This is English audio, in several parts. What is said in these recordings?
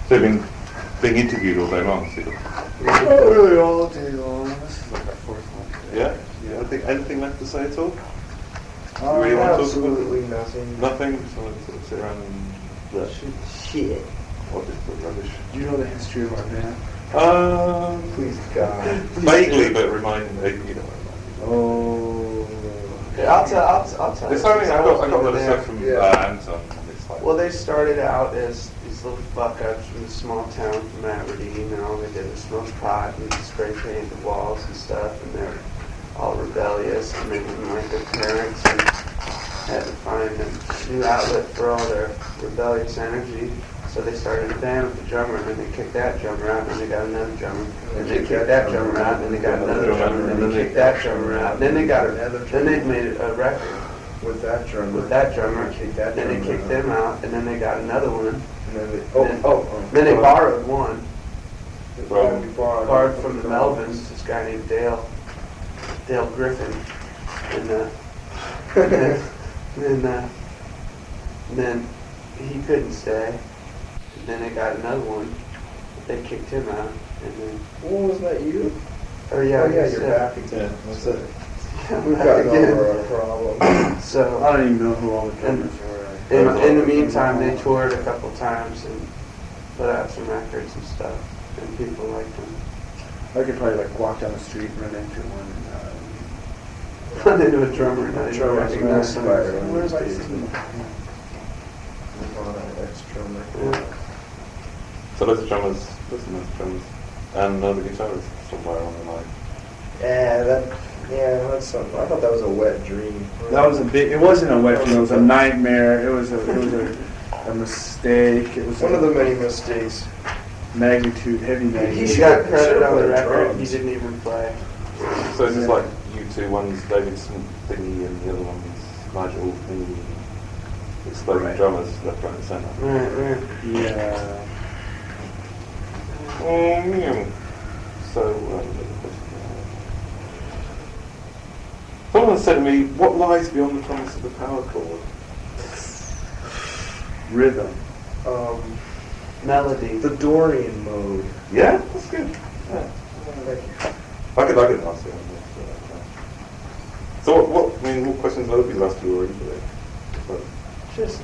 So you've been being interviewed all day long, so Not really all day long. This is like our fourth one today. yeah? Anything left to say at all? Oh, really want to talk absolutely nothing. Nothing? Just want to sort of sit around and Shit. or just put rubbish? Do you know the history of our band? Please God. Vaguely, but remind you know. Oh. Yeah, I'll tell It's you. only I got a lot of stuff from Yeah. Anton. And it's like, Well, they started out as these little fuck-ups from a small town from Aberdeen, and all they did was smoke pot and spray paint the walls and stuff, and they're all rebellious, and they didn't like their parents, and had to find a new outlet for all their rebellious energy. So they started a band with a drummer, and then they kicked that drummer out, and then they got another drummer, and they kicked that drummer out, and then they got another drummer, and then they kicked that drummer out, and then they got another. Then they made a record With that drummer. with that drummer, Kicked that then they drummer kicked out. them out, and then they got another one. And then they, Then they borrowed one, From- borrowed from the Melvins, this guy named Dale Griffin, and then he couldn't stay. And then they got another one. They kicked him out, and then was that you? oh yeah, You're back again. That's it. I'm We've back gotten again. over our problem. So I don't even know who all the drummers were. in the meantime, they toured a couple times and put out some records and stuff, and people liked them. I could probably like walk down the street and run into one. Run into a drummer and I didn't Drummer, recognize him. Where's I seen ex-drummer. So those are drummers, and the guitarist somewhere on the line. That's something. I thought that was a wet dream. That was a big. It wasn't a wet dream. It was a nightmare. It was a mistake. It was One of the many mistakes. magnitude, heavy magnitude. He got credit Should've on the played record. He drums. didn't even play. So it's just like you two, one's David Smith thingy and the other one's Nigel thingy. Exploding Right. drummers left, right and centre. Right. Yeah. So, someone said to me, what lies beyond the promise of the power chord? Rhythm. Melody. The Dorian mode. Yeah, that's good. Yeah. I could answer on this. So what questions have people asked you already today? But, Just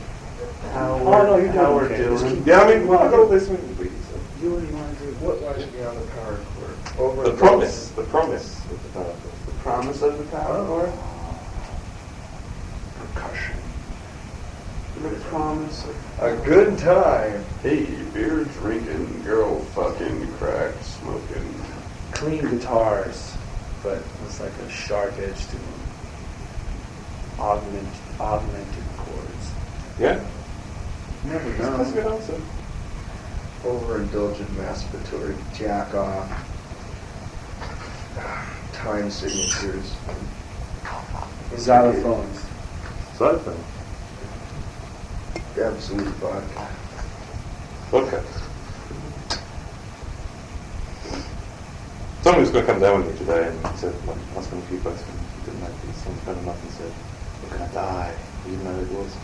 how Oh, no, you're how doing we're okay. Just doing. keep- yeah, I mean, I got all this with me, so. Do what you want to do. What lies beyond the power chord? Over The promise of the power chord. The promise of the power chord. Percussion. The promise of A good time. hey, beer drinking, girl fucking, crack smoking. Clean guitars, but it's like a sharp edge to them. Augmented chords. Yeah? Never That's a good know. answer. Overindulgent masturbatory jack off. Time signatures. Xylophones. Xylophone. Absolute vodka. Okay. Someone was going to come down with me today and said, like, ask him a few questions. He didn't know. Someone phoned him up and said, we're going to die. He didn't know who it was.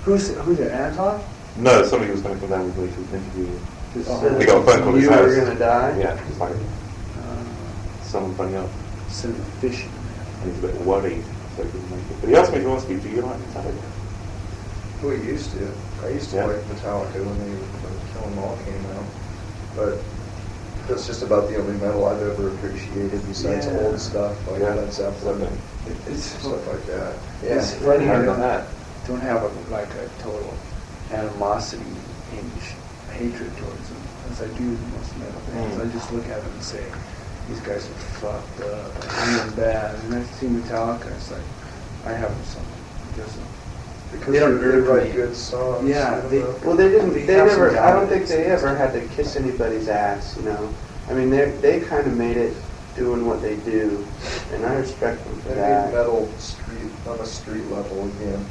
Who's it? Anton? No, somebody was going to come down with me to interview him. Oh, He got a phone call at his You house. were gonna die? Yeah, just like someone phoning up. Send a fishing. And he's a bit worried, so he didn't make it. But he asked me to ask you, do you like Metallica? We used to. I used to Yeah. like Metallica when Kill 'Em All came out. But that's just about the only metal I've ever appreciated besides Yeah. old stuff like Yeah. Led Zeppelin It's stuff like that. It's funny Heard how on that. don't have a total animosity, hatred towards them, as I do with most metal bands. I just look at them and say, these guys are fucked up, and bad. And I see Metallica, it's like, I have some. Because They don't they irk write me. good songs. Yeah, you know? they- Well, they didn't. They They have never. some I don't think dominance. they ever had to kiss anybody's ass. You know. I mean, they kind of made it doing what they do, and I respect them for They that. made metal street on a street level again,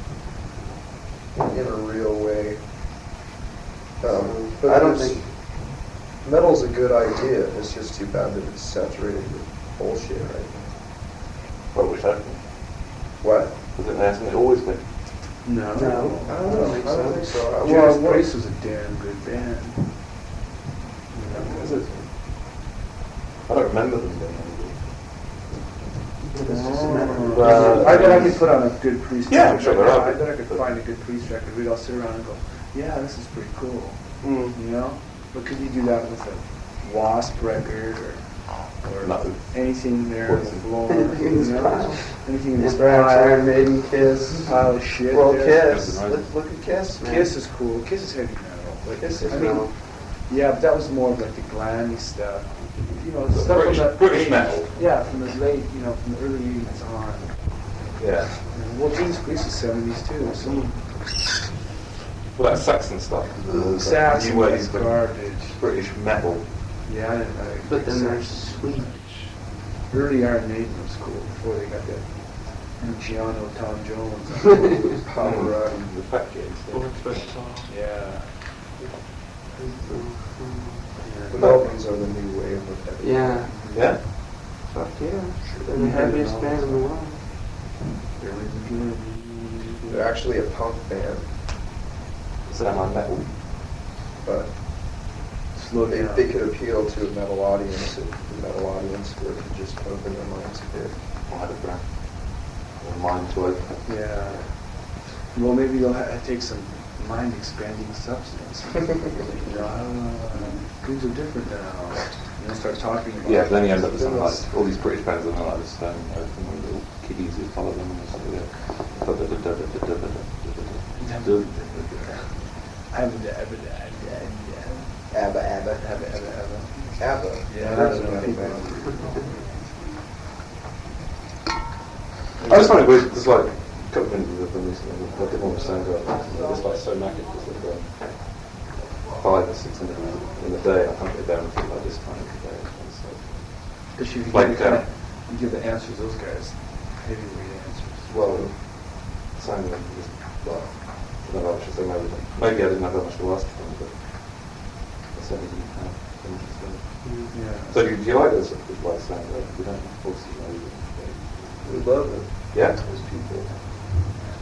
in a real way. But I don't there's- think. metal's a good idea. It's just too bad that it's saturated with bullshit right now. What was that? What? Was it hasn't it always been? No. No. I don't think so. Judas Priest was a damn good band. hundreds. I don't remember them being It's just a matter of- I bet I could put on a good priest Yeah, record. I'm sure there are. I bet I could find a good priest record. We'd all sit around and go, yeah, this is pretty cool. Mm. You know? But could you do that with a Wasp record or Nothing. anything there on the Poison. floor? Anything in this you know? pile. Anything in this Anthrax, pile. Iron Maiden, Kiss. Pile of shit. Well, there. Kiss. Look at Kiss, man. Kiss is cool. Kiss is heavy metal. But Kiss is I mean, metal. yeah, but that was more of like the glammy stuff. You know, The stuff British- from the British 80s. metal. Yeah, from the late, from the early 80s on. Yeah. Well, Judas Priest is 70s too. So Well, that Saxon stuff. Saxon New wave is of garbage. British metal. Yeah, I didn't like But then there's Saxon. Swedish. Early Iron Maiden was cool before they got that Luciano, Tom Jones. Power up. The fat kids. Yeah. But all these are the new wave of heavy. Yeah. Yeah? Fuck yeah. They're the heaviest band in the world. They're really good. They're actually a punk band, Semi-metal. but Slow they, down. they could appeal to a metal audience if the metal audience were to just open their minds a bit. Or had a breath. Or mind to open. Yeah. Well, maybe they'll take some mind-expanding substance. Things are different now. Start talking about. Yeah, but then you end up with something like all these British bands that are like this, open little kiddies who follow them and stuff ABBA, ABBA. Yeah, That's that's a what I metal think. band. I just find it weird, there's like a couple of minutes of them recently, like a bit more sound out, they're just like so knackered, just like 5 or 6 in the day, I can't get down until like this time of the day. So, Because you Like, give the answers, those guys, heavyweight answers. well, sound like just, well, I don't know what I should say, maybe I didn't have that much to ask from, but I certainly didn't have interest. Yeah. So do you like those sort of like sound, you don't obviously know We love them. Yeah? Those people.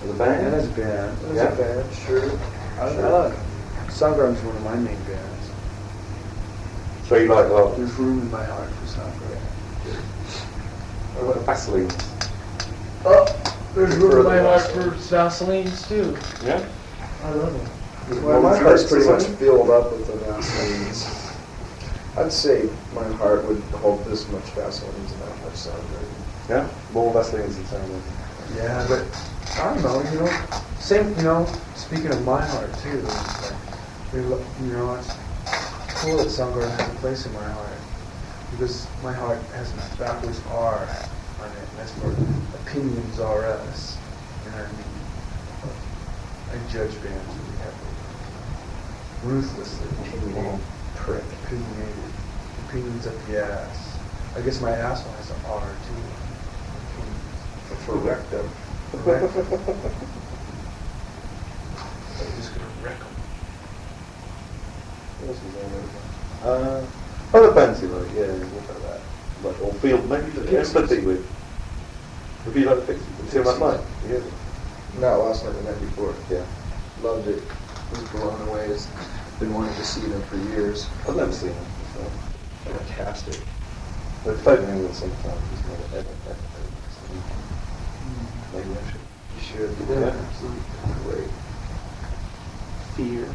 as a band? And as a band. As Yeah. a band, sure. I love it. Soundgarden's one of my main bands. So you like a lot There's room in my heart for Soundgarden. of Vaseline? Oh, there's room in my heart for Vaselines too. Yeah? I love them. Well, my heart's pretty much filled up with the Vaselines. I'd say my heart would hold this much Vaselines and that much Soundgarden. Yeah? More Vaselines than Soundgarden. Yeah, but I don't know, same, speaking of my heart too, it's like, it's cool that Soundgarden has a place in my heart, because my heart has a backwards R on it, and that's for opinions are us, you know what I mean? I judge bands really heavily, ruthlessly. Opinionated prick. Opinionated. Opinions up the ass. I guess my asshole has an R too. For rectum. I'm just gonna wreck them. What else is there? Other bands you like, yeah, what about that? Like, or feel, maybe the empathy with. Would you like the Pixies? Did you see them last night? Yeah. Not last night, the night before. Yeah. Loved it. Was blown away. Been wanting to see them for years. I've never seen them. So. Fantastic. They've played in England sometimes, just never ever. Maybe I should. You should. Yeah. Absolutely. Great. Fear.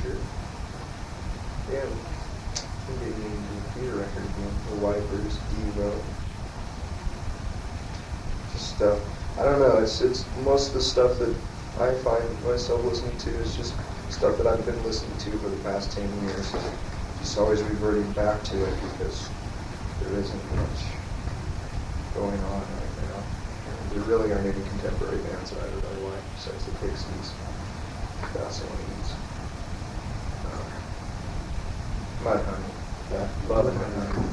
Sure. Yeah. I think they need to do a theater record again. The Wipers, Devo. Just I don't know. It's most of the stuff that I find myself listening to is just stuff that I've been listening to for the past 10 years. Just always reverting back to it because there isn't much going on right now. There really aren't any contemporary bands that I really like besides the Pixies, Vaselines. Mudhoney. Yeah. Love Mudhoney.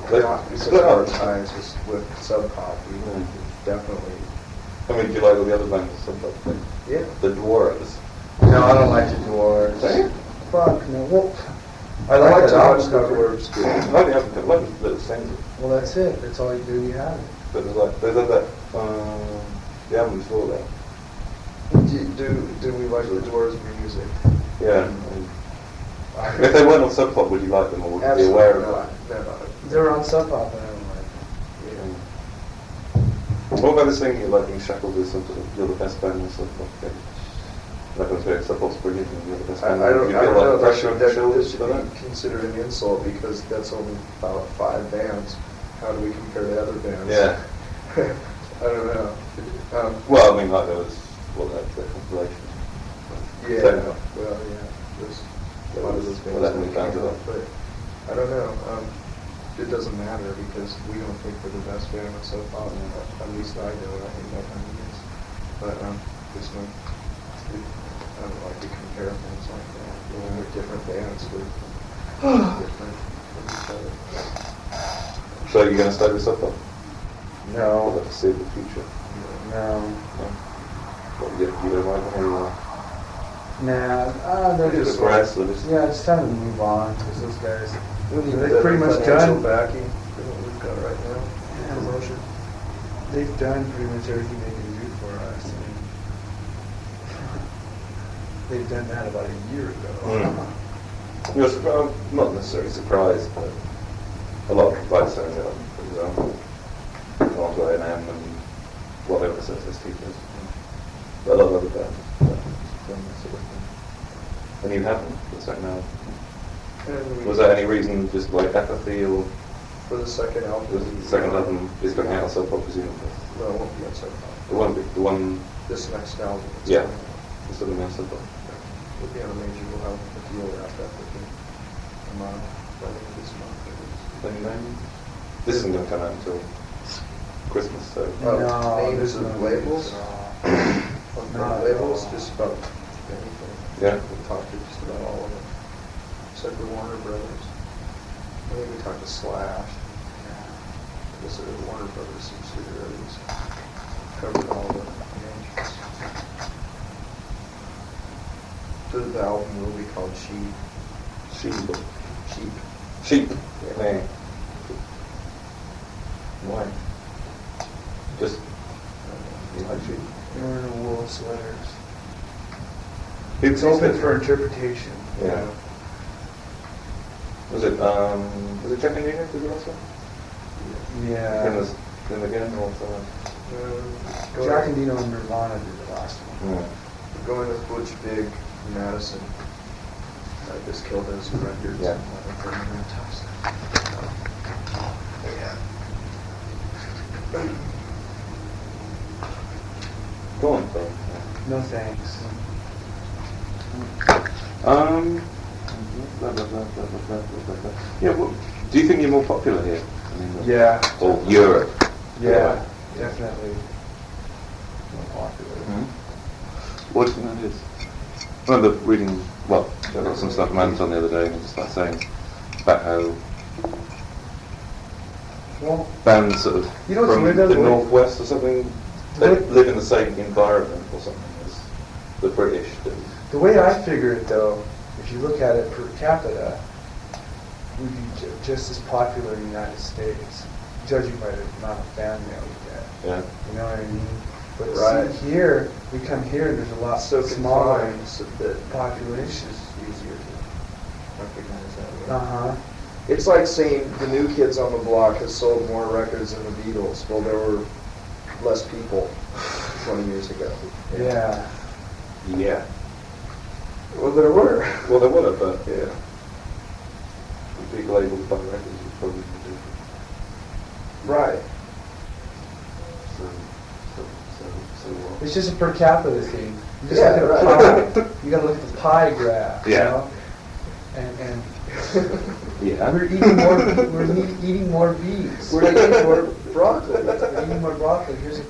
They Because split of our up. ties with Sub Pop, we Yeah. definitely. I mean, do you like all the other bands or something? Yeah. The Dwarves. No, I don't like the Dwarves. Don't you? Fuck no. Well, I like that to watch album the cover. Dwarves I good. only haven't got like little singles. Well, that's it. That's all you do. You have it. But there's like, there's that, the album before that. Do we like the Doors music? Yeah. If they weren't on Sub Pop, would you like them, or would you be aware of that? No. They're on Sub Pop, and I don't like Yeah. What about this thing you're like being shackled with something? You're the best band on Sub Pop. Okay. Like I was saying, Sub Pop's brilliant, and you're the best I band. don't You know. feel like pressure on your That shoulders should for that? be considered an insult because that's only about 5 bands. How do we compare to other bands? Yeah. I don't know. Well, I mean, like there was the compilation. Yeah. Techno. Well, yeah. There's a lot of those Well, bands that that bands came are up, but I don't know. It doesn't matter because we don't think we're the best band on so far. At least I don't. I think that kind of is. But this one, I don't like to compare things like that. We're different bands. We're different from each other. So you're going to stay with Sub Pop? For No. the foreseeable future? No. What, you don't like them, or you are? Nah, they're Just just grass, they're just... yeah. It's time to move on because those guys, We need they've pretty much financial done. backing for what we've got right now. Yeah. Promotion. They've done pretty much everything they can do for us. I mean, they've done that about a year ago. You're not necessarily surprised, but a lot of like saying that, for example, I've got M and whatever the SST is. But a lot of other bands done that sort of thing. And you haven't, the second album. Was there any reason, just like apathy, or For the second album. the second album is going out on Sub Pop, presumably? No, it won't be on second album. It won't be, the one, This next album. It's yeah, coming out. it's sort of on Sub Pop. We'll be on a major, we'll have a deal wrapped up with a month, by the end of this month at least. Then this isn't going to come out until Christmas, so... Oh, No, names there's of no labels? names On No. labels, just about anything. Yeah. We talked to just about all of them, except for Warner Brothers. I think we talked to Slash. I guess it was Warner Brothers subsidiaries. Covered all the names. The album will be called Sheep. Sheep. Sheep. Sheep. Yeah. Yeah. Why? Just, you like sheep. They're in a wool sweaters. It's It's open for interpretation. Yeah. Was it Jack and Nina, did the last one? Yeah. Then again, or something? Jack and Dino and Nirvana did the last one. Yeah. We're going with Butch Big Madison. I just killed those records. Yeah. Go on, Phil. No thanks. Yeah, well, do you think you're more popular here? Yeah. Or Europe? Yeah, definitely. More popular. What do you think that is? I remember reading, well, I got some stuff from Anton the other day, and it was just like saying about how Well, bands sort of You know what's from weird the though? northwest or something, they live in the same environment or something as the British do. the way I figure it though, if you look at it per capita, we'd be just as popular in the United States, judging by the amount of fan mail we get. Yeah. You know what I mean? But Right. see here, we come here and there's a lot So smaller confined, so that population. it's easier to recognize that way. Uh-huh. It's like saying the New Kids on the Block has sold more records than the Beatles. Well, there were less people 20 years ago. Yeah. Yeah. Well, there were. Well, there were, but Yeah. the people able to buy records would probably be different. Right. So what? It's just a per capita thing. You just Yeah, look at right. a pie. You gotta look at the pie graph, you Yeah. know? And Yeah. we're eating more beets. We're eating more broccoli. We're eating more broccoli. Here's a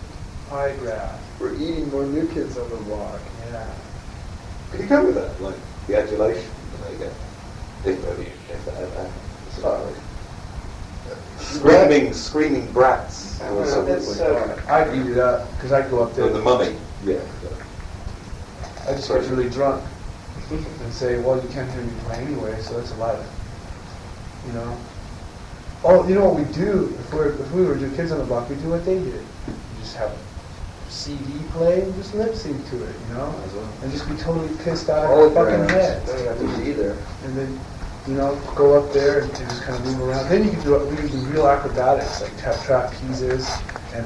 pie graph. We're eating more New Kids on the Block. Yeah. Can you come with that? Like the adulation that they get? If that ever happens. Screaming brats. Or something That's, like that. I'd eat it up because I'd go up there. And the mummy. Yeah. I just get really drunk and say, well, you can't hear me play anyway, so that's a lot of, you know. Oh, you know what we do? If we were to do Kids on the Block, we do what they did. We just have CD play and just lip sync to it, you know? Might as well. And just be totally pissed out of your fucking head. Don't even have to be there. And then, you know, go up there and just kind of move around. Then you can do real acrobatics, like have trapezes and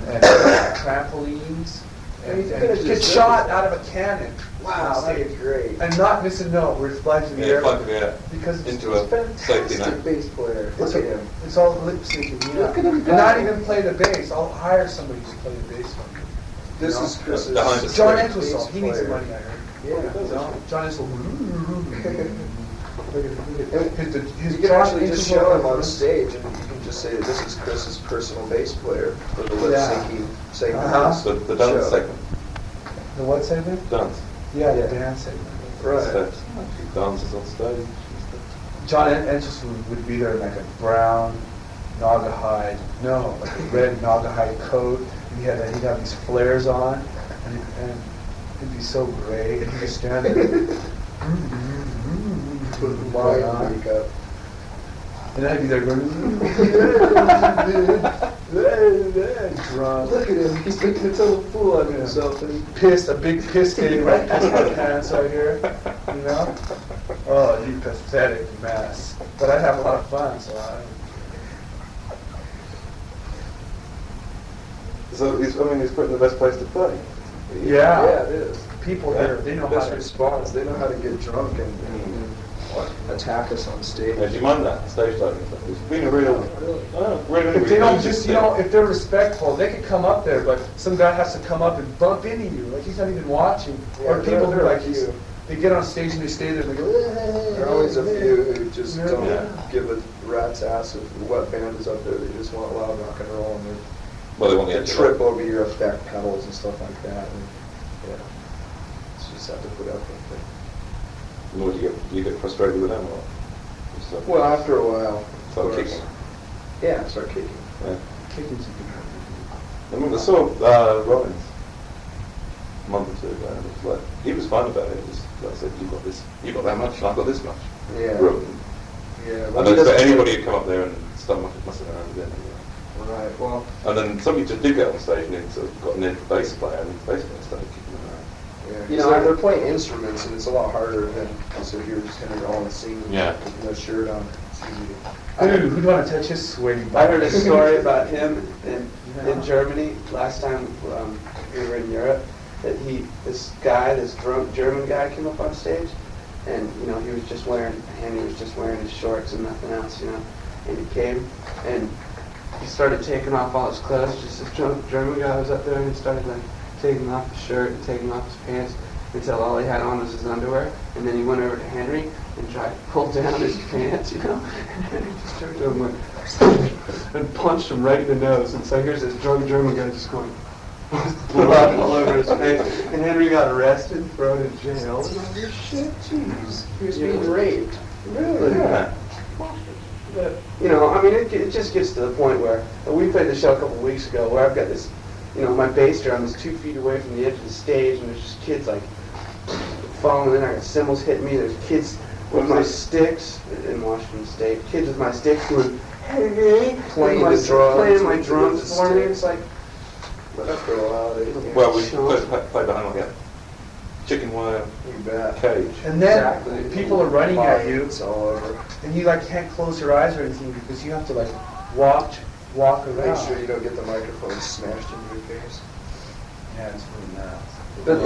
trampolines. And You could've get just shot done out of a cannon. Wow, on that'd stage. be great. And not miss a note where it flies in the Yeah, air. fly to the air. Because it's Into a safety net. Fantastic bass player. It's, Look at him. it's all lip syncing, yeah. Look at him And go. not even play the bass. I'll hire somebody to play the bass for me. This know? is Chris's Behind the John screen. Entwistle, he needs the player. money, I heard. Yeah. You know? John Entwistle. Look at his You can actually just John show him on Entwistle- stage, and you can just say that this is Chris's personal bass player for the lip Yeah. syncing segment. Uh-huh. The dance Show. segment. The what segment? Dance. Yeah, Yeah. the dance segment. Right. Steps. She dances on stage. John Entwistle would be there in like a brown Naugahyde, no, like a red Naugahyde coat. And he'd have these flares on, and it'd be so great. And he'd just stand there. Mind makeup. And I'd be there going, drunk. Look at him, he's making a total fool out of himself, and he Pissed, a big piss getting right past my pants right here, you know? Oh, you pathetic mess. But I'd have a lot of fun, so So he's put in the best place to play. Yeah. Yeah, it is. people here, they know how Best to. response. They know how to get drunk and attack us on stage. Yeah, do you mind that stage diving stuff? It's been a real, If they don't just, you know, if they're respectful, they can come up there, but some guy has to come up and bump into you, like he's not even watching. Yeah, Or people who there are like, a few. they get on stage and they stay there and they go, There are always a few who just Yeah. don't Yeah. give a rat's ass if what band is up there. They just want loud rock and roll, and well, they want they the trip over your effect pedals and stuff like that. And yeah, you just have to put up with it. Or do you get frustrated with them or? Just like- Well, after a while, of Start course. kicking. Yeah, start kicking. Yeah. Kicking's a good I mean, I saw Rollins a month or two ago, and it was like, he was fine about it. It was like I said, you got this, you got that much, and I've got this much. Yeah. Room. Yeah. I well, don't he expect doesn't- anybody to come up there and start messing around with it. Right. Well, And then somebody just did get on stage and sort of got an in for bass player, and the bass player started kicking around. yeah. You You know, know, they're playing instruments, and it's a lot harder than because if you're just kind of all singing Yeah. with no shirt on. It's easy. Dude, who'd want to touch his sweaty I butt? heard a story about him in Germany last time we were in Europe. That this drunk German guy came up on stage, and he was just wearing his shorts and nothing else, And he came and he started taking off all his clothes. Just this drunk German guy was up there, and he started like taking off his shirt and taking off his pants until all he had on was his underwear. And then he went over to Henry and tried to pull down his pants, And Henry just turned to him and went and punched him right in the nose. And so here's this drunk German guy just going blood all over his face. And Henry got arrested and thrown in jail. And all this shit, jeez. He was being raped. Really? Yeah. But, it just gets to the point where we played the show a couple weeks ago where I've got this, my bass drum is 2 feet away from the edge of the stage, and there's just kids like falling in. I got cymbals hitting me. There's kids with my sticks in Washington State. Kids with my sticks going, hey, Playing my, the drums playing my with drums the for me. sticks. It's like, But after a while, they Well, we Sean. played behind like a chicken wire you bet. cage. And then Exactly. people are running at you, It's all over. and you like can't close your eyes or anything because you have to like walk around. Make sure you don't get the microphone smashed into your face. Yeah, it's really nice. But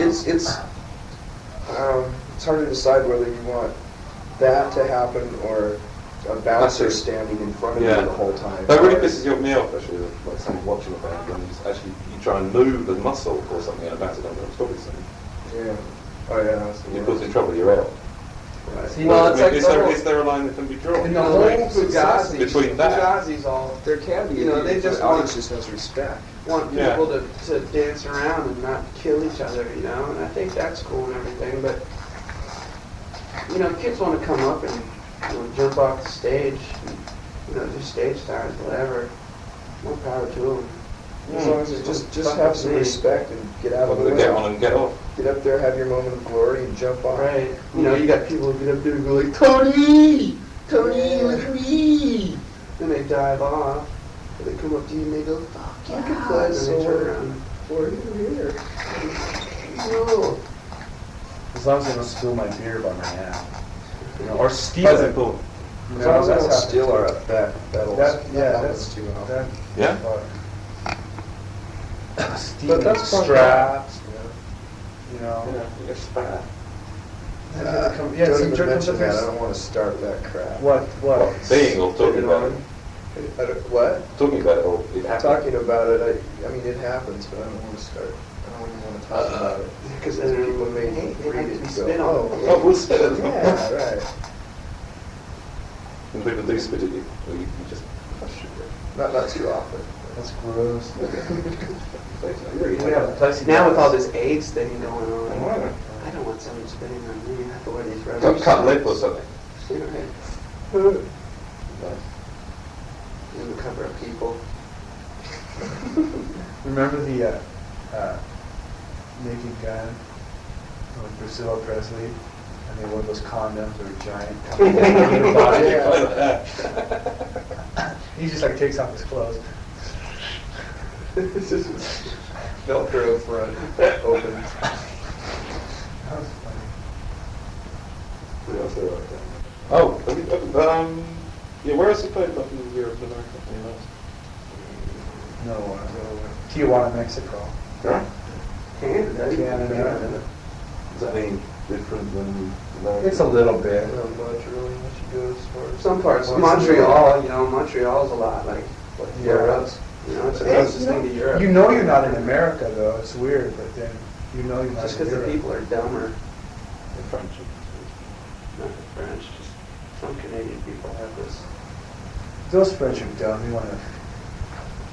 it's hard to decide whether you want that to happen or a bouncer standing in front of you the whole time. That really pisses me off actually, like someone watching a band and you try and move the muscle or something and a bouncer doesn't stop it something. Yeah. Oh yeah. That's the You're worst. causing trouble, you're out. Right. See, Well, it's like is, the there, whole- is there a line that can be drawn? In the whole Fugazi. Between that. Fugazi's all There can be. they just the audience want- just has respect. want Yeah. people to dance around and not kill each other, and I think that's cool and everything, but, kids want to come up and, jump off the stage, and, do stage stars, whatever, more power to them. As long as you just have some respect and get out of the Whether way. they get on and get off. Get up there, have your moment of glory, and jump off. Right. You got people who get up there and go like, Tony! Tony, look at me! Then they dive off, and they come up to you and they go, fuck yeah, I could play and then they solo. turn around. for you here. No. As long as they don't steal my beer by my hand. You know, or steal Pleasant it. Pool. You As know, long as they that's don't happened steal too. our battles. That That's one's too often. that, Yeah? stealing But that's fun. straps, you know. Yeah, it's bad. Yeah, Don't see, even Jerk comes mention up here. that. I don't want to start that crap. What? Being or talking about it. What? Talking about it or it happened. Talking about it, I mean, it happens, but I don't want to start. I don't even want to talk about it. Because Because people may read it and go, Oh, we'll spit at them. yeah, right. When people do spit at you, or you just hush it. Not too often. That's gross. Really We have a plexiglass. Now with all this AIDS thing going on, Yeah. I don't want someone spitting on me. I have to wear these rubber Cut lip or socks. something. Right. In the cover of People. Remember the Naked Gun with Priscilla Presley? And they wore those condoms that were giant. coming down their body. He just like takes off his clothes. Velcro front open. That was funny. What else there are? Oh, yeah, where else you played up in Europe and America? Anywhere else? No, Tijuana, Mexico. Yeah. Canada. Canada. Does that mean different than America? It's a little bit. Not much really, once you go as far as Some parts. Well, Montreal, you know, Montreal's a lot like what Yeah. Europe's. You know, it's the Hey, closest you know- thing to Europe. You know you're not in America though. It's weird, but then you know you're not Just in because the Europe. people are dumber. In French. Not the French, just some Canadian people have this. Those French are dumb. You want to.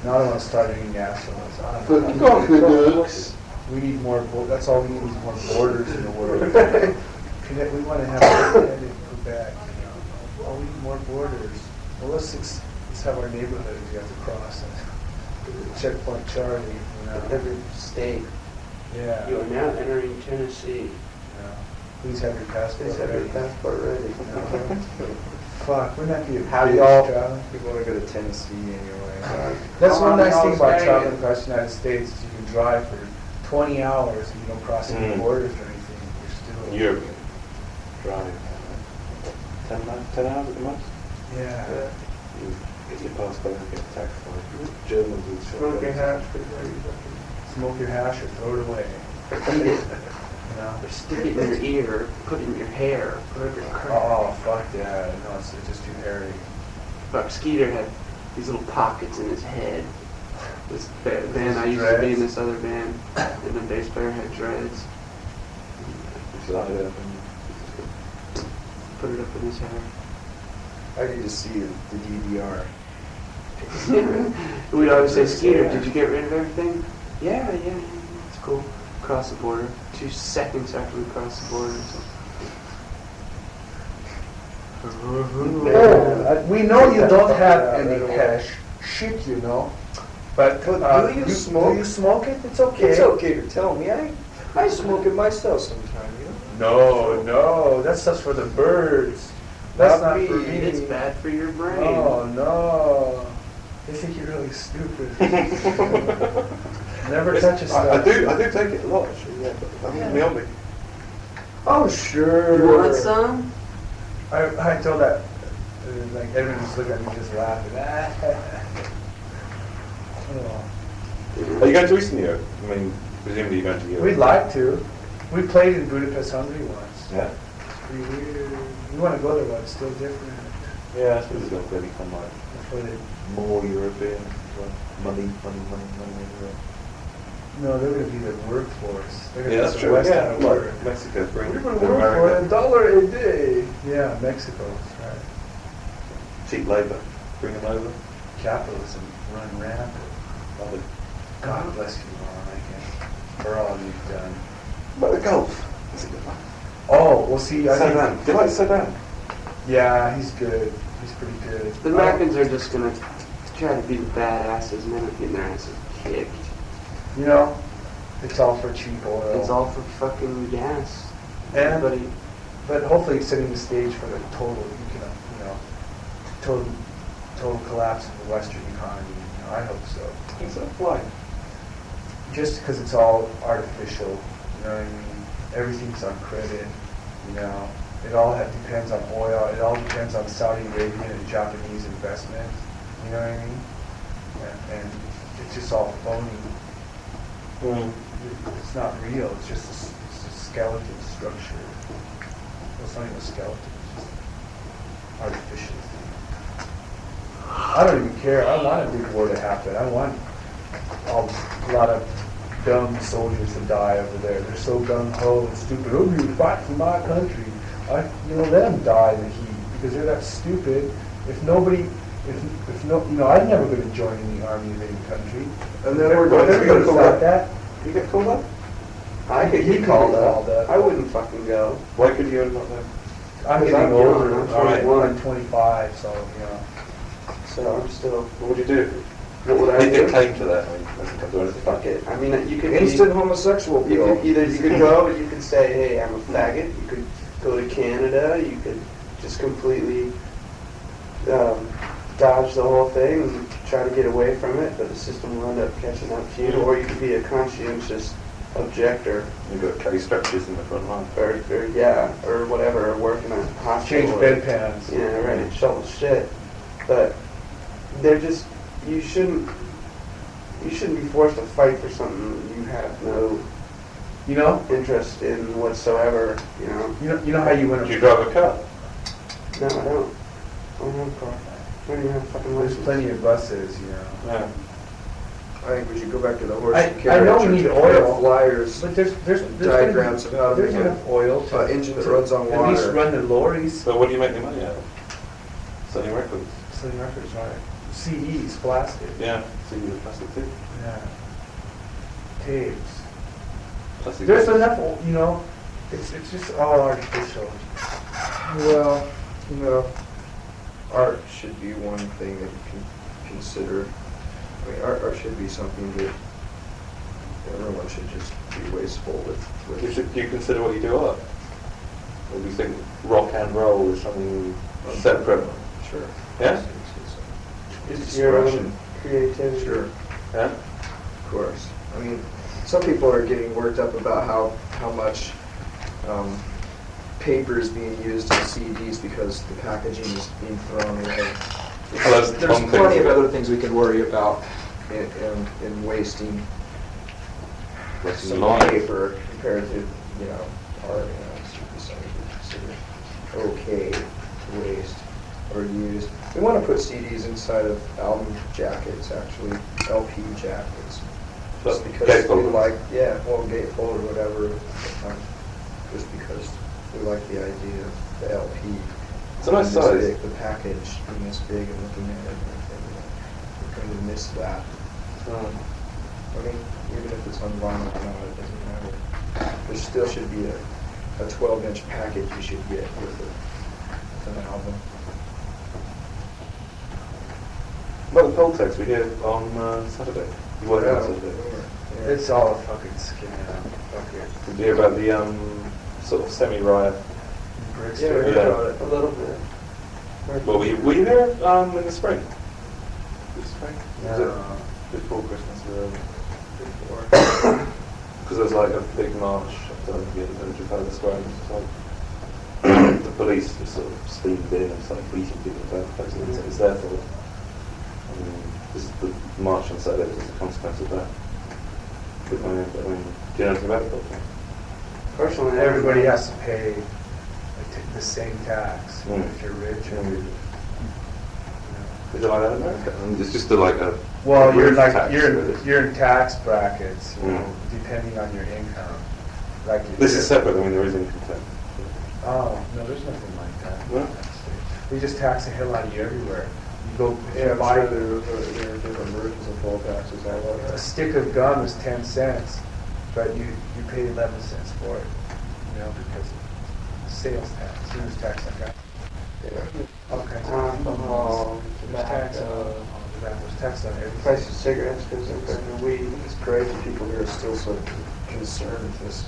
Now I want to start eating nationals. Fucking Canucks. We need more. That's all we need is more borders in the world. We want to have Canada and Quebec. You know. Oh, we need more borders. Well, let's have our neighborhoods you have to cross. Checkpoint Charlie. You know. Every state. Yeah. You are now entering Tennessee. Yeah. Please have your passport. Please have your ready. passport ready. Fuck, wouldn't that be a How do big y'all- travel? People want to go to Tennessee anyway. That's one nice thing about Australia. traveling across the United States is you can drive for 20 hours and you don't cross any Mm. borders or anything. You're still Europe. Drive. 10 hours at the most? Yeah. You get your passport and get a tax fine. Germans will Smoke your hash. Smoke your hash or throw it away. Eat it. You know? Or stick it in your ear, put it in your hair, put it in your crap. Oh, fuck that. No, it's just too hairy. Buck Skeeter had these little pockets in his head. This band I used to be Dreads. in, this other band, and the bass player had dreads. Slide it up Put it up in his hair. I need to see the DDR. We'd always say, Skeeter, did you get rid of everything? Yeah, it's cool. Cross the border. 2 seconds after we cross the border. Oh, we know you don't have any hash. Shit, you know. But But do you smoke? Do you smoke it? It's okay. It's okay to tell me. I smoke it myself sometime, you know? No, that stuff's for the birds. That's Not not me. for me. It's bad for your brain. Oh no. They think you're really stupid. Never touch a stuff. I do take it a lot actually, yeah, but I'm in the army. Oh sure. You want some? I told that like everyone just looked at me just laughing. Oh. Are you going to Eastern Europe? I mean, presumably you're going to Europe. We'd like to. We played in Budapest, Hungary once. Yeah? It's pretty weird. You want to go there, but it's still different. Yeah, I suppose it's going to become like For the, more European. Money everywhere. no, they're going to be the workforce. They're Yeah, gonna that's be true. the West Yeah, of the world. like Mexico bring We're to going to work for America. $1 a day. Yeah, Mexico, that's right. Cheap labour. Bring them over. Capitalism run rampant. Lovely. God bless you all, I guess, for all you've done. But the golf. Is it good fun? Oh, well, see, I Sedan. think, Do you like Sedan? yeah, he's good. He's pretty good. The Americans are just gonna try to be the badasses and end up getting their asses kicked. You know, it's all for cheap oil. It's all for fucking gas. And- Everybody, But hopefully it's setting the stage for the total, total collapse of the Western economy. You know, I hope so. Think so? Why? just because it's all artificial, you know what I mean? Everything's on credit, you know? It all depends on oil, it all depends on Saudi Arabian and Japanese investment, you know what I mean? And it's just all phony. It's not real, it's just it's a skeleton structure. Well, it's not even a skeleton, it's just artificial thing. I don't even care, I want a big war to happen. I want a lot of dumb soldiers to die over there. They're so gung-ho and stupid. Oh, you fight for my country. Let them die in the heat because they're that stupid. If nobody, if no, I'm never going to join in the army of any country. And then we're going to Everybody's like that. You get called up? I could He get called called up. up. I wouldn't fucking go. Why could you not then? I'm Because getting I'm young, older. I'm 21. I'm 25, so, you know. So I'm still. What would you do? What would I You do? could claim to that. I mean, I think I'd do anything. Fuck it. I mean, you could Instant homosexual You bill. could either you could go, you could say, hey, I'm a faggot. You could go to Canada. You could just completely dodge the whole thing and try to get away from it, but the system will end up catching up to you. Or you could be a conscientious objector, You've got carry stretchers in the front line. or whatever, or work in a hospital. Change or- bedpans. Yeah, right. Shovel shit. But they're just you shouldn't be forced to fight for something you have no You know? interest in whatsoever. You know. You know how you went. Do you drive a car? No, I don't. I don't have a car. I don't even have a fucking There's license. plenty of buses, you know. Yeah. I think we should go back to the horse I and carriage. know we need or oil. Flyers, But there's diagrams of how to there's make enough oil to engine that runs on at least water. run the lorries. So what do you make your money out of? Selling records. Selling records, right? CEs, plastic. Yeah. So you plastic too. Yeah. Tapes. Plastic. There's enough, you know. It's just all artificial. Well, art should be one thing that you can consider. I mean, art should be something that everyone should just be wasteful with. Do you consider what you do art? Or do you think rock and roll is something separate? Sure. Yeah? It's your own Expression. creativity. Sure, Yeah? of course. I mean, some people are getting worked up about how much paper is being used in CDs because the packaging is being thrown away. Well, that's There's one thing. plenty of other things we could worry about in wasting Wasting some life. paper compared to, art, it should be something we consider okay to waste or use. We want to put CDs inside of album jackets, actually, LP jackets. Just But because we gatefold. like, gatefold or whatever, just because we like the idea of the LP. It's a nice being this size. big, the package being this big and looking at it and everything. We're going to miss that. I mean, even if it's on vinyl or not, it doesn't matter. There still should be a 12-inch package you should get with an album. Well, the poll text we did on Saturday. You worked on Saturday. Yeah. It's all a fucking scam. Fuck it. Did you hear about the sort of semi-riot? Bricks Yeah, we heard Yeah. about it a little bit. Well, were you there in the spring? This spring? Was No. it before Christmas or Before. because there was like a big march at the end of Trafalgar Square, and it's like the police just sort of steamed in and started beating people down. It's their fault. This is the march on Saturday was a consequence of that. Do you know anything about it? Personally, Everybody has to pay the same tax if you're rich or Mm. you know. Is it like that in America? It's just like a Well, you're roof like tax, really. you're in tax brackets, you know, Mm. depending on your income. Like if This you're- is separate. There is income tax. Oh no, there's nothing like that. No? They just tax the hell out of you everywhere. You go Yeah, I'm buy sure there are different versions of poll taxes all over. a stick of gum is 10 cents, but you pay 11 cents for it, you know, because of sales tax, sales tax like that. Yeah. All kinds of alcohol, There's tax on tobacco, tobacco, there's tax on everything. price of cigarettes because they're putting the weed. It's crazy people here are still so concerned with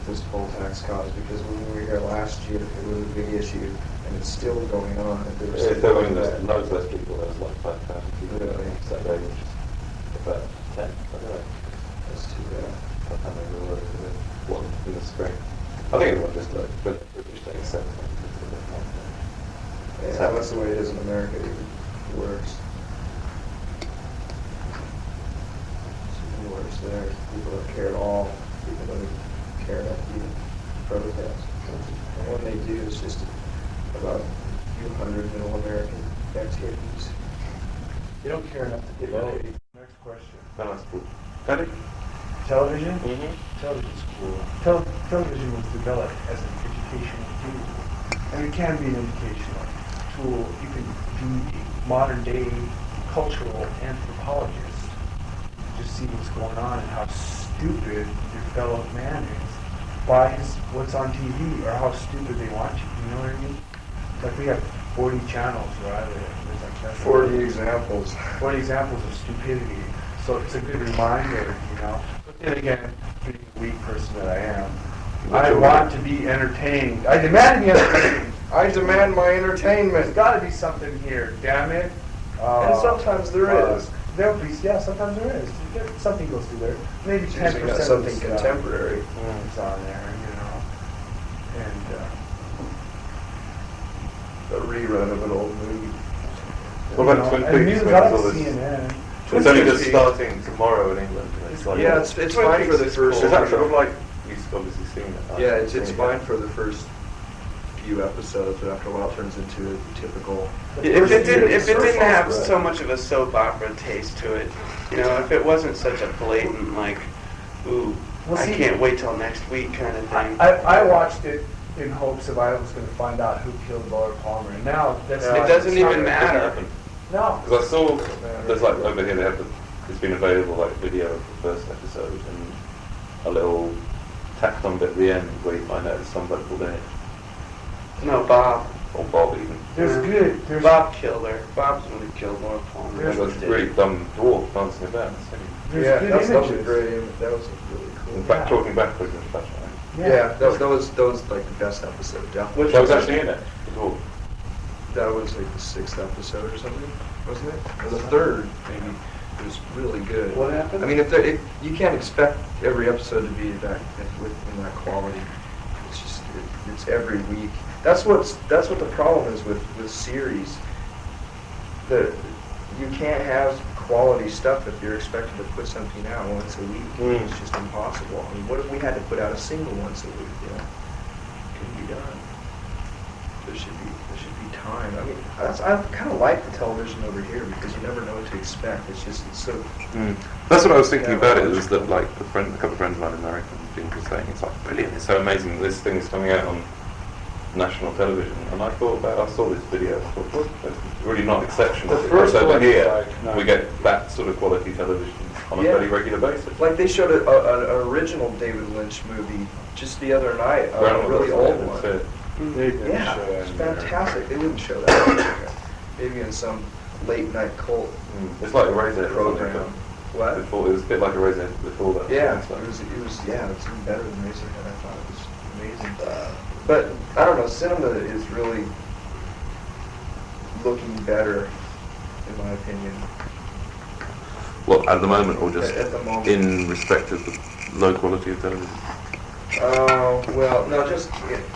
this poll tax cause, because when we were here last year, it was a big issue, and it's still going on. If there was If there something were like that. loads less people, there was like 5,000 people Really? Saturday, which is about 10. I don't know. and then the word in one in the spring. I think everyone just like British Day is Yeah, that's the way it is in America. It works. It's even worse there. People don't care at all. People don't even care enough to even protest. And when they do, it's just about a few hundred middle American activities. You don't care enough to vote. Next question. No, that's cool. Got it? Television? Mm-hmm. Television's cool. Television was developed as an educational tool. And it can be an educational tool. You can be a modern day cultural anthropologist. Just see what's going on and how stupid your fellow man is by what's on TV or how stupid they want you. You know what I mean? Like we have 40 channels where I live. There's like that 40 examples. 40 examples of stupidity. So it's a good reminder, you know. But then again, being the weak person that I am, I want to be entertained. I demand to be entertained. I demand my entertainment. There's got to be something here, damn it. And sometimes there is. There'll be, yeah, sometimes there is. Something goes through there. Maybe 10% Usually got of something the stuff contemporary. is on there, you know. And A rerun of an old movie. What about Twin and Peaks? news, When I it's all like this- CNN. It's only just starting tomorrow in England. And it's like, Yeah, it's fine for the first. Is that sort of like you've obviously seen it? Yeah, it's fine for the first few episodes, but after a while it turns into a typical. If it didn't have so much of a soap opera taste to it, you know, if it wasn't such a blatant like, ooh, Well, I see- can't wait till next week kind of thing. I watched it in hopes of I was going to find out who killed Laura Palmer, and now that's It not- doesn't it's not even gonna matter. happen. No. Because I saw there's like over here they have it's been available like video of the first episode and a little tacked on bit at the end where you find out there's somebody called in it No, Bob. or Bob even. There's Bob killed her. Bob's the one who killed Laura Palmer. There was a really dumb dwarf dancing about. there's Yeah, good that was a images. great image. That was really cool. In fact, talking backwards in the flashlight. Yeah, that was like the best episode. Definitely. Which That was was actually in it. The dwarf. That was like the 6th episode or something, wasn't it? Or the 3rd, maybe. It was really good. What happened? I mean, if you can't expect every episode to be that in that quality. It's just it's every week. That's what the problem is with series. You can't have quality stuff if you're expected to put something out once a week. Mm. It's just impossible. I mean, what if we had to put out a single once a week? You know, couldn't be done. There should be time. I mean, I kind of like the television over here because you never know what to expect. It's so. That's what I was thinking Yeah, about it. well, Was that like a couple of friends of mine in America were saying it's like brilliant. It's so amazing. This thing is coming out on national television, and I saw this video. I thought, well, that's really not exceptional. The first Because over one here, is like, no. we get that sort of quality television on a Yeah. very regular basis. Like they showed an original David Lynch movie just the other night, a really old one. Yeah, it's fantastic. They wouldn't show that. Maybe in some late night cult It's like Eraserhead program. What? Before it was a bit like Eraserhead before that. Yeah, So- it was it's even better than Razorhead. I thought it was amazing. But I don't know, cinema is really looking better, in my opinion. Well, at the moment, or just At the moment. in respect of the low quality of television. Well, no, just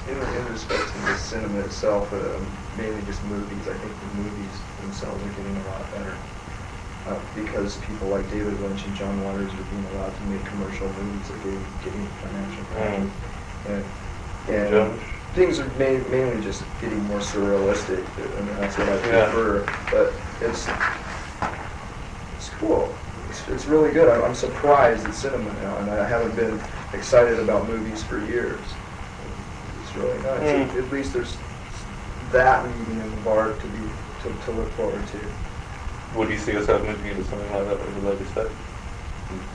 in respect to the cinema itself, mainly just movies. I think the movies themselves are getting a lot better because people like David Lynch and John Waters are being allowed to make commercial movies. They're getting financial value, and things are mainly just getting more surrealistic. I mean, that's what I prefer. But it's cool. It's really good. I'm surprised at cinema now, and I haven't been excited about movies for years. It's really nice. At least there's that medium of art to look forward to. Would you see yourself moving into something like that at a later stage?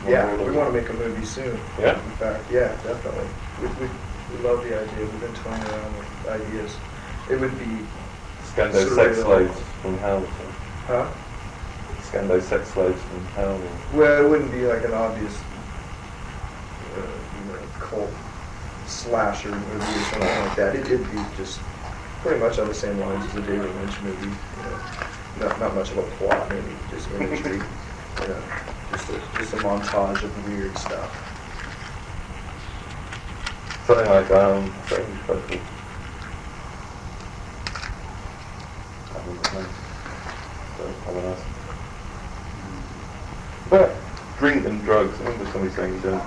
Yeah, we want to make a movie soon. Yeah? In fact, yeah, definitely. We love the idea. We've been toying around with ideas. It would be Scando surreal. sex slaves from hell. Huh? Scando sex slaves from hell. Well, it wouldn't be like an obvious cult slasher movie or something like that. It'd be just pretty much on the same lines as a David Lynch movie. Not much of a plot, maybe just imagery. Just a montage of weird stuff. Something like strange folk. I wouldn't know. So, I don't know. But drink and drugs. I remember somebody saying you don't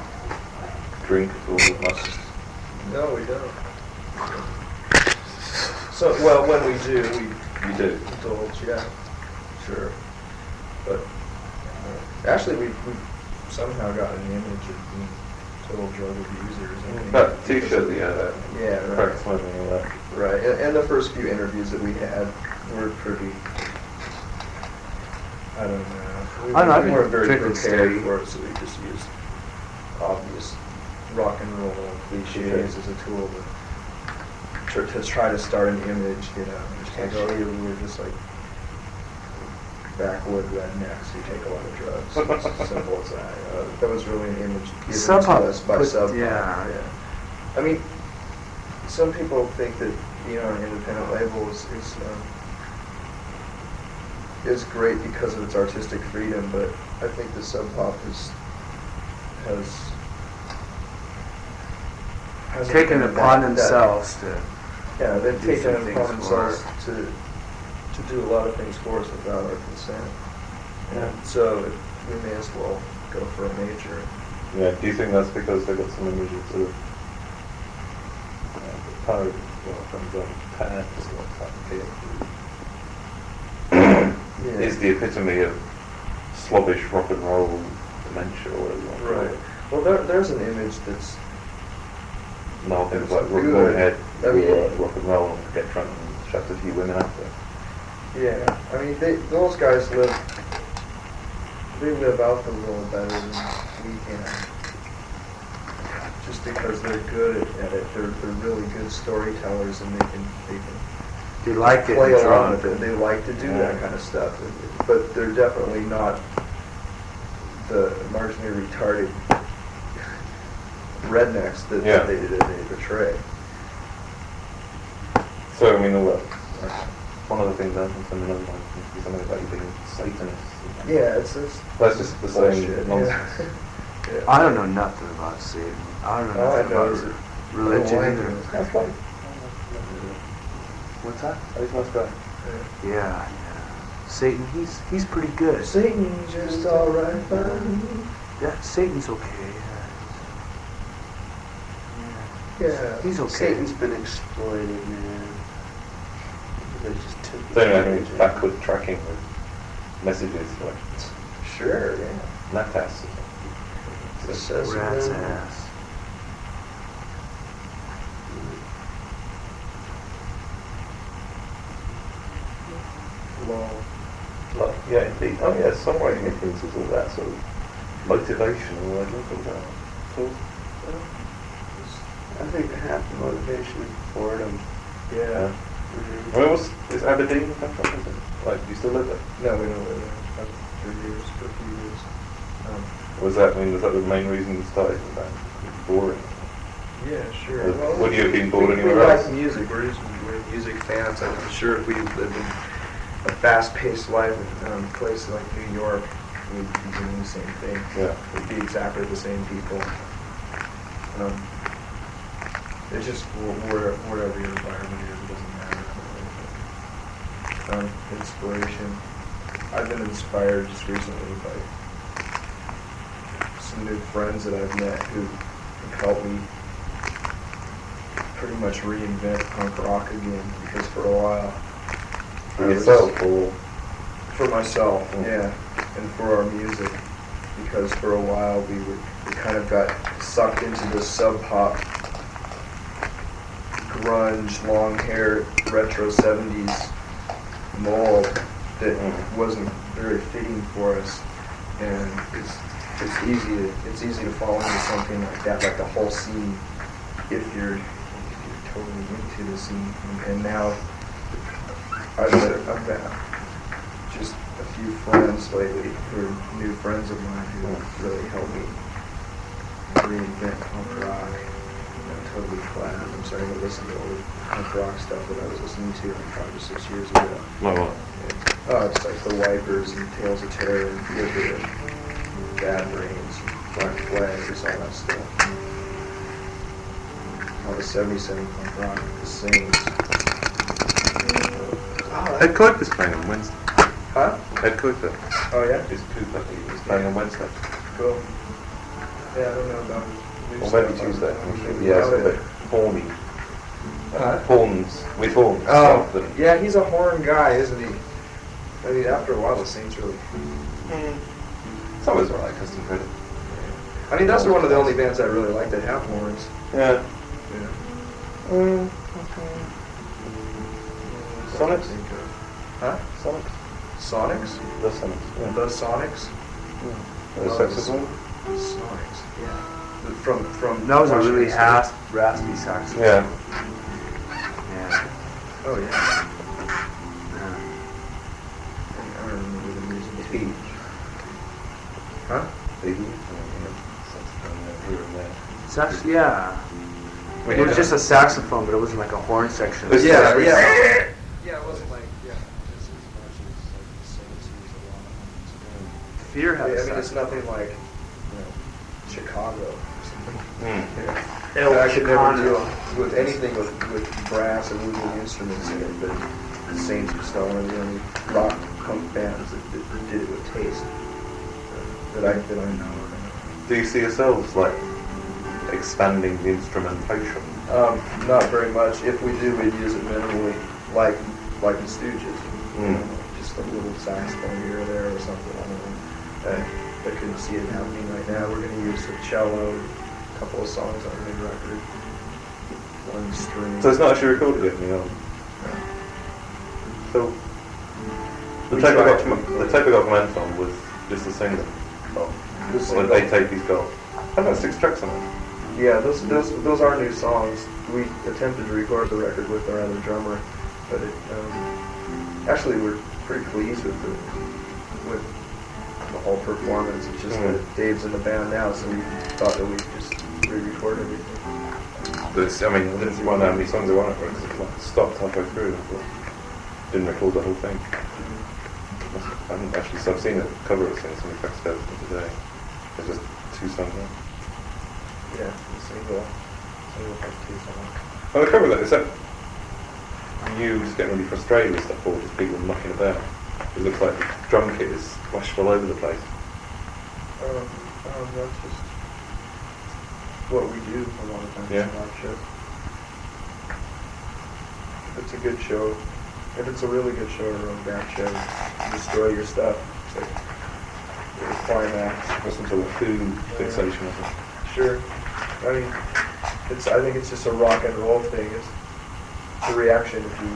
drink at all as much. No, we don't. So, well, when we do, You do. indulge, yeah, sure. But actually, we've somehow gotten an image of being total drug abusers. I think, That T-shirt, yeah, Yeah, that right. crack smoking and all that. Right, and the first few interviews that we had were pretty, I don't know. I don't know, I've We been weren't very drinking prepared steady. for it, so we just used obvious rock and roll cliches as a tool to try to start an image, you know. Just like, oh, yeah, we were just like backwood rednecks who take a lot of drugs. It's as simple as that. That was really an image given Sub to Pop us by put- Sub Pop. yeah. I mean, some people think that being on an independent label is great because of its artistic freedom, but I think the Sub Pop has Taken it upon themselves to. Yeah, they've do taken some it things upon for themselves us. to do a lot of things for us without our consent. And so we may as well go for a major. Yeah, do you think that's because they've got some image of sort of power, comes on pants or something? Yeah. Is the epitome of slobbish rock and roll dementia or whatever you want to call Right. it. Well, there's an image that's No, things It's like good. go ahead, I mean- rock and roll and get drunk and shut a few women after. Yeah, I mean, those guys live out the role better than we can. Just because they're good at it, they're really good storytellers, and they can They like it. play and along drunk. with it. They like to do that kind of stuff, but they're definitely not the marginally retarded rednecks that Yeah. they portray. So, I mean, all that, one of the things I think some of them might be something about you being Satanist. Yeah, it's That's just the same bullshit. nonsense. Yeah. I don't know nothing about Satan. I don't know All I nothing know about is that religion I don't either. like it. That's fine. What's that? He's a nice guy. Yeah. Satan, he's pretty good. Satan just alright by me. Yeah, Satan's okay. Yeah. He's okay. Satan's been exploited, man. They just took So anyway, I advantage think of backward tracking with messages like Sure, yeah. Natas. It says Rat's it. ass. Lol. Like, yeah, indeed. Oh yeah, songwriting influences all that sort of motivation and all that. Look at that. So, I think half the motivation is boredom. Yeah. I mean, is Aberdeen come from? Is it? Like, do you still live there? No, we don't live there. For a few years. Was that the main reason you started the band? Boring. Yeah, sure. Would you have been bored we anywhere like else? music. We're music fans. I'm sure if we lived in a fast-paced life in a place like New York, we'd be doing the same thing. Yeah. We'd be exactly the same people. It's just wherever your environment is, it doesn't matter. Inspiration. I've been inspired just recently by some new friends that I've met who have helped me pretty much reinvent punk rock again, because for a while For yourself or? for myself, yeah, and for our music, because for a while we kind of got sucked into this sub-pop, grunge, long hair, retro 70s mold that wasn't very fitting for us, and it's easy to fall into something like that, like the whole scene, if you're totally into the scene. And now I've met just a few friends lately who are new friends of mine who have really helped me reinvent punk rock. I'm totally glad. I'm starting to listen to all the punk rock stuff that I was listening to like 5 or 6 years ago. Like what? It's like the Wipers and Tales of Terror and Flipper and Bad Brains, Black Flag, just all that stuff. all the 77 punk rock, the Saints. Ed Kuiper's playing on Wednesday. Huh? Ed Kuiper. Oh yeah? He's Cooper. He's playing on Wednesday. Cool. Yeah, I don't know about new Or stuff. maybe Tuesday. I'm Yeah, it's a about bit it. horny. Huh? Horns. With horns. Oh, Something. yeah, he's a horn guy, isn't he? I mean, after a while, the Saints really... It's always alright, custom credit. I mean, that's one of the only bands I really like that have horns. Yeah. Yeah. Sonics? Huh? Sonics? Sonics? The Sonics. Yeah. The Sonics? The saxophone? Sonics, yeah. From That was a Washington really State. raspy saxophone. Yeah. Yeah. Oh, yeah. Yeah. I don't remember the music. Beach. Huh? Biggie. Saxophone here and there. Yeah. Wait, It was just a saxophone, but it wasn't like a horn section. It's Yeah, just- yeah. Yeah, it wasn't like, yeah, just as much as like the Saints use a lot of Fear had horns. a I mean, it's saxophone. nothing like, Chicago or something. Mm. I could never Chicano. deal with anything with brass and woodwind instruments in it, but the Saints just are one of the only rock punk bands that did it with taste that I know. Do you see yourselves like expanding the instrumentation? Not very much. If we do, we'd use it minimally, like the Stooges. Mm. Just a little saxophone here or there or something. I don't know. I couldn't see it happening right now. We're going to use the cello, a couple of songs on the record, one string. So it's not actually recorded yet, you know? So the We tape I tried got to. the tape I got from Anton was just a single. Oh, The well, single. they tape he's got. I've got 6 tracks on it. Yeah, those are new songs. We attempted to record the record with our other drummer, but it actually we're pretty pleased with the whole performance. It's just that Dave's in the band now, so we thought that we'd just re-record everything. But it's, I mean, I didn't want how many songs I wanted for it because it like, stopped halfway through. I thought, didn't record the whole thing. I haven't actually, so I've seen a cover of it since we practiced it today. There's just 2 songs on. Yeah, the single has 2 songs. Well, the cover of that, is that you just getting really frustrated with stuff or just people mucking about? It looks like the drum kit is splashed all over the place. That's just what we do a lot of times Yeah. in live shows. If it's a good show, if it's a really good show or a bad show, you destroy your stuff. It's like the climax. Listen to the food fixation of it. Sure. I mean, I think it's just a rock and roll thing. It's a reaction if you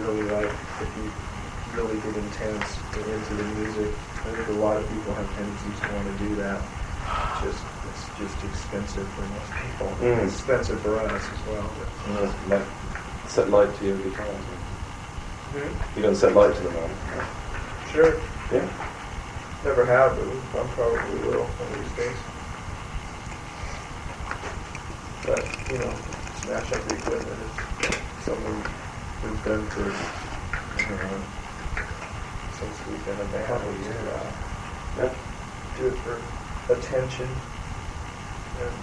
really get intense and into the music. I think a lot of people have tendencies to want to do that. It's just expensive for most people. Mm. It's expensive for us as well. Like, set light to your guitar. You don't set light to them, man. Sure. Yeah. Never have, but I probably will one of these days. But, smash up the equipment is something we've done for, since we've been a band. Yeah. Do it for attention and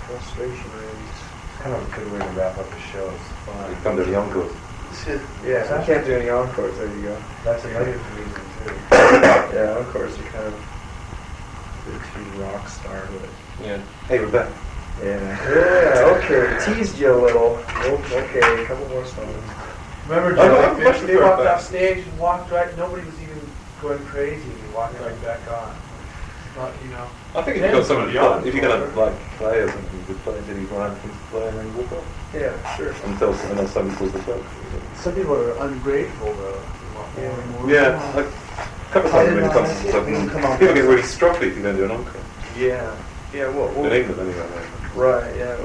frustration release. Kind of a good way to wrap up the show. It's fun. You come to the encores. Yeah, I can't do any encores. There you go. That's another reason too. Yeah, encores are kind of a bit too rock star with it. Yeah. Hey, we're back. Yeah, okay. Teased you a little. Okay, a couple more songs. Remember I'm Jellyfish? much They prefer walked that. off stage and walked right. Nobody was even going crazy. They walked right back on. But, I think if you've got someone if you're going to like play or something, you could play Diddy Brian to play and then walk off. Yeah, sure. Until somebody pulls the plug. some people are ungrateful, though. Yeah, like a couple of times I've been to concerts and stuff, people get really stroppy if you don't do an encore. Yeah, well, In England anyway. right, yeah.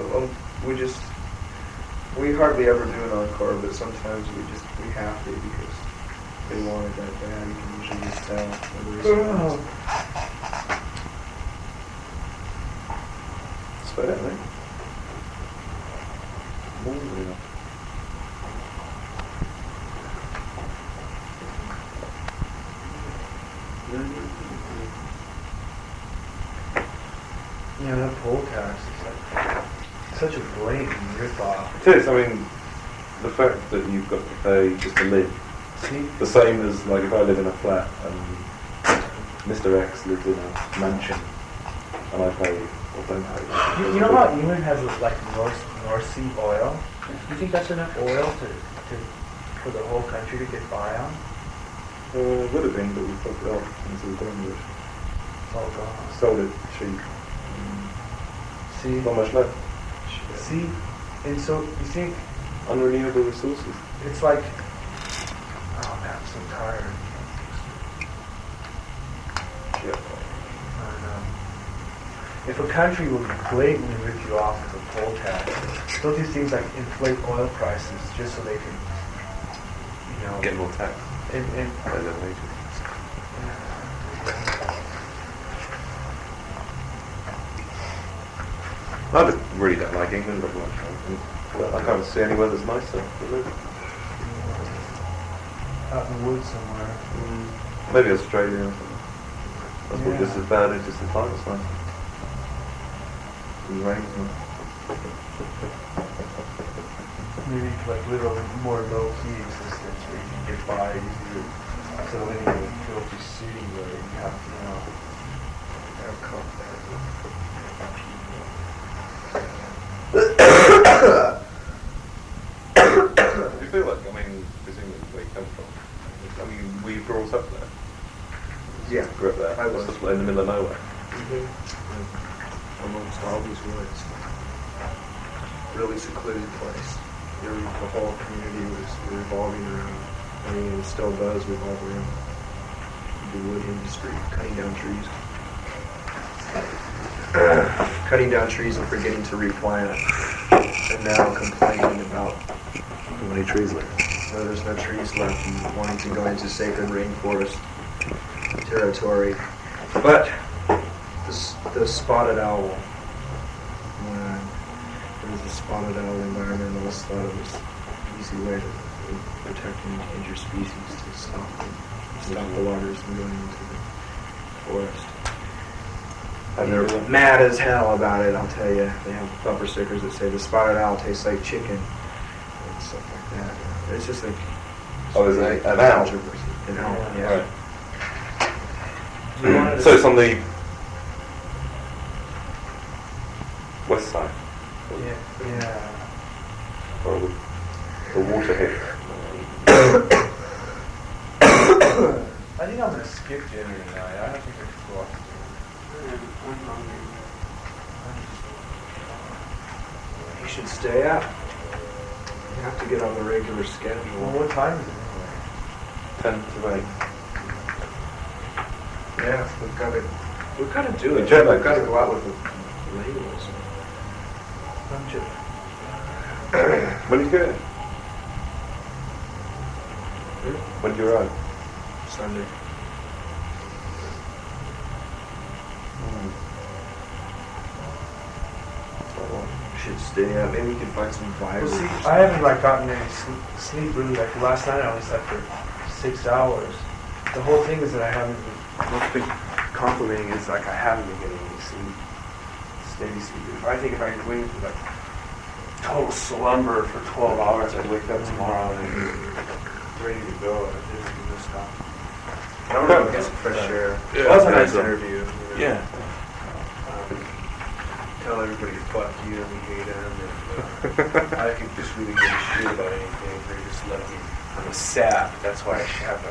We hardly ever do an encore, but sometimes we have to because they want it that bad. You can usually just tell whether it's Sweat it, I think. More than enough. Yeah, that poll tax is like such a blatant rip-off. It is, I mean, the fact that you've got to pay just to live, See? the same as like if I live in a flat and Mr. X lives in a mansion and I pay or don't pay. You know how England has like North Sea oil? Do you think that's enough oil for the whole country to get by on? Would have been, but we fucked it off into the Greenwood. Oh god. Sold it cheap. See? Not much left. See? And so you think Unrenewable resources. it's like, oh man, I'm so tired. Yeah. I don't know. If a country will blatantly rip you off with a poll tax, don't these things like inflate oil prices just so they can, you know, Get more tax. and By their wages. I just really don't like England very much. I can't see anywhere that's nicer to live. out in the woods somewhere. Maybe Australia or something. That's probably just as bad, it's just the climate's nice. It rains and Maybe like little more low-key existence where you can get by easier instead of living in a filthy city where you have, you know, have contact with people. Do you feel like, I mean, presumably where you come from, I mean, were you brought up there? Yeah, Grew up there? I was. Just in the middle of nowhere? Amongst all these woods. Really secluded place. The whole community was revolving around, I mean, it still does revolve around the wood industry, cutting down trees. Cutting down trees and forgetting to replant, and now complaining about How many trees left? there's no trees left and wanting to go into sacred rainforest territory. But the spotted owl, when there was a spotted owl environmentalist thought it was an easy way to protect an endangered species to stop the loggers from going into the forest. And they're mad as hell about it, I'll tell you. They have bumper stickers that say the spotted owl tastes like chicken and stuff like that. It's just like... Oh, is it an owl? An owl, yeah. Right. So it's on the west side? Yeah. Or the water hit? I think I'm gonna skip dinner tonight. I don't think I can go off. I'm hungry. You should stay up. You have to get on the regular Well, schedule. what time is it 10 to 8. Yeah, we've got to do it. Jet lag. We've got to go out with the labels. When did you get in? When did you arrive? Sunday. We should stay up. Maybe we can find some Well, vibes. see, I haven't like gotten any sleep really. Like last night, I only slept for 6 hours. The whole thing is that I haven't. What's been complimenting is like I haven't been getting any sleep, steady sleep. I think if I could wait for like total slumber for 12 hours, I'd wake up tomorrow and I'd be ready to go. I'd just do this stuff. I don't know. Get some fresh air. Yeah, that's a nice interview. Yeah. Tell everybody fuck you and we hate them. I could just really give a shit about anything. They're just lucky. I'm a sap. That's why I have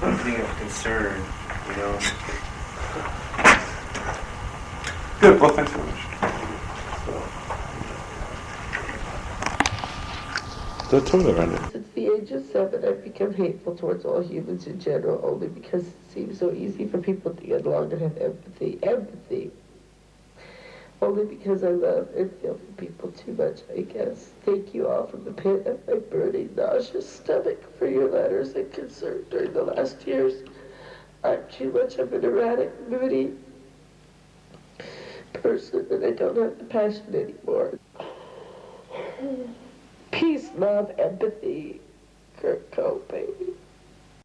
a thing of concern, you know. Good, well thanks very much. The toilet around it. Since the age of 7, I've become hateful towards all humans in general, only because it seems so easy for people to get along and have empathy. Empathy. Only because I love and feel for people too much, I guess. Thank you all from the pit of my burning, nauseous stomach for your letters and concern during the last years. I'm too much of an erratic, moody person, and I don't have the passion anymore. Peace, love, empathy, Kurt Cobain.